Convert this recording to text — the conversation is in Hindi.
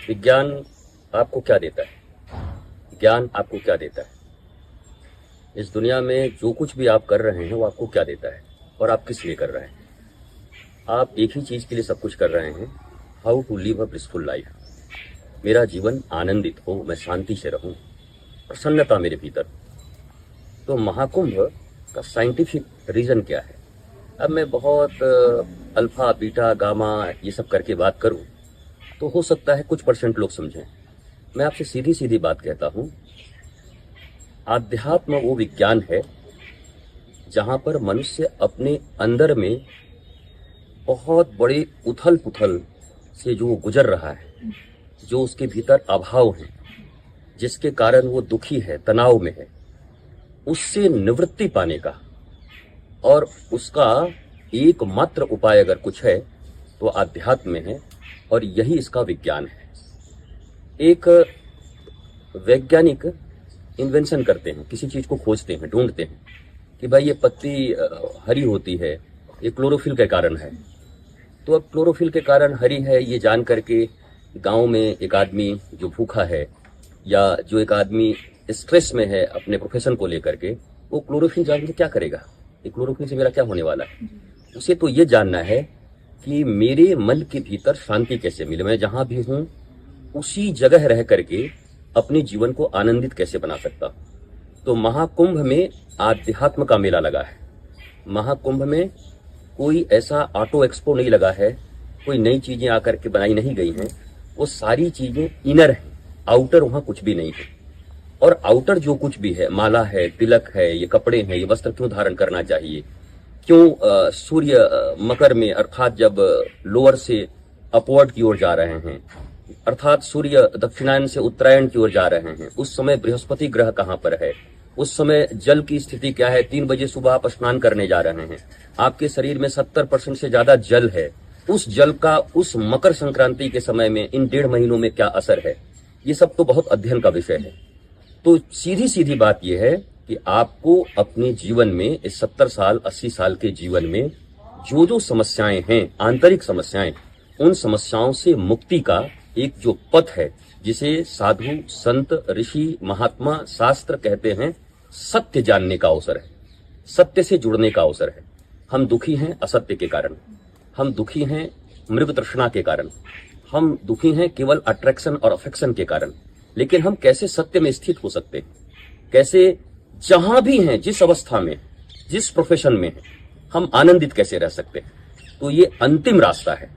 विज्ञान आपको क्या देता है? ज्ञान आपको क्या देता है? इस दुनिया में जो कुछ भी आप कर रहे हैं वो आपको क्या देता है और आप किस लिए कर रहे हैं? आप एक ही चीज के लिए सब कुछ कर रहे हैं, how to live a blissful life. मेरा जीवन आनंदित हो, मैं शांति से रहूं, प्रसन्नता मेरे भीतर। तो महाकुंभ का साइंटिफिक रीजन क्या है? अब मैं बहुत अल्फा बीटा गामा ये सब करके बात करूं तो हो सकता है कुछ परसेंट लोग समझें। मैं आपसे सीधी सीधी बात कहता हूं, आध्यात्म वो विज्ञान है जहां पर मनुष्य अपने अंदर में बहुत बड़े उथल पुथल से जो गुजर रहा है, जो उसके भीतर अभाव है, जिसके कारण वो दुखी है, तनाव में है, उससे निवृत्ति पाने का और उसका एकमात्र उपाय अगर कुछ है तो आध्यात्म में है, और यही इसका विज्ञान है। एक वैज्ञानिक इन्वेंशन करते हैं, किसी चीज को खोजते हैं, ढूंढते हैं कि भाई ये पत्ती हरी होती है, ये क्लोरोफिल के कारण है। तो अब क्लोरोफिल के कारण हरी है ये जान करके गांव में एक आदमी जो भूखा है या जो एक आदमी स्ट्रेस में है अपने प्रोफेशन को लेकर के, वो क्लोरोफिल जान के क्या करेगा? ये क्लोरोफिल से मेरा क्या होने वाला है? उसे तो ये जानना है कि मेरे मन के भीतर शांति कैसे मिले, मैं जहां भी हूं उसी जगह रह करके अपने जीवन को आनंदित कैसे बना सकता हूं। तो महाकुंभ में आध्यात्म का मेला लगा है। महाकुंभ में कोई ऐसा ऑटो एक्सपो नहीं लगा है, कोई नई चीजें आकर के बनाई नहीं गई हैं। वो सारी चीजें इनर हैं, आउटर वहां कुछ भी नहीं है। और आउटर जो कुछ भी है, माला है, तिलक है, ये कपड़े हैं, ये वस्त्र क्यों धारण करना चाहिए, क्यों सूर्य मकर में अर्थात जब लोअर से अपवर्ड की ओर जा रहे हैं, अर्थात सूर्य दक्षिणायन से उत्तरायण की ओर जा रहे हैं, उस समय बृहस्पति ग्रह कहां पर है, उस समय जल की स्थिति क्या है, 3 बजे सुबह आप स्नान करने जा रहे हैं, आपके शरीर में 70% से ज्यादा जल है, उस जल का उस मकर संक्रांति के समय में इन 1.5 महीनों में क्या असर है, ये सब तो बहुत अध्ययन का विषय है। तो सीधी सीधी बात यह है कि आपको अपने जीवन में, इस 70 साल 80 साल के जीवन में जो जो समस्याएं हैं, आंतरिक समस्याएं, उन समस्याओं से मुक्ति का एक जो पथ है, जिसे साधु संत ऋषि महात्मा शास्त्र कहते हैं, सत्य जानने का अवसर है, सत्य से जुड़ने का अवसर है। हम दुखी हैं असत्य के कारण, हम दुखी हैं मृग तृष्णा के कारण, हम दुखी हैं केवल अट्रैक्शन और अफेक्शन के कारण। लेकिन हम कैसे सत्य में स्थित हो सकते हैं, कैसे जहां भी हैं, जिस अवस्था में, जिस प्रोफेशन में हैं, हम आनंदित कैसे रह सकते हैं? तो ये अंतिम रास्ता है।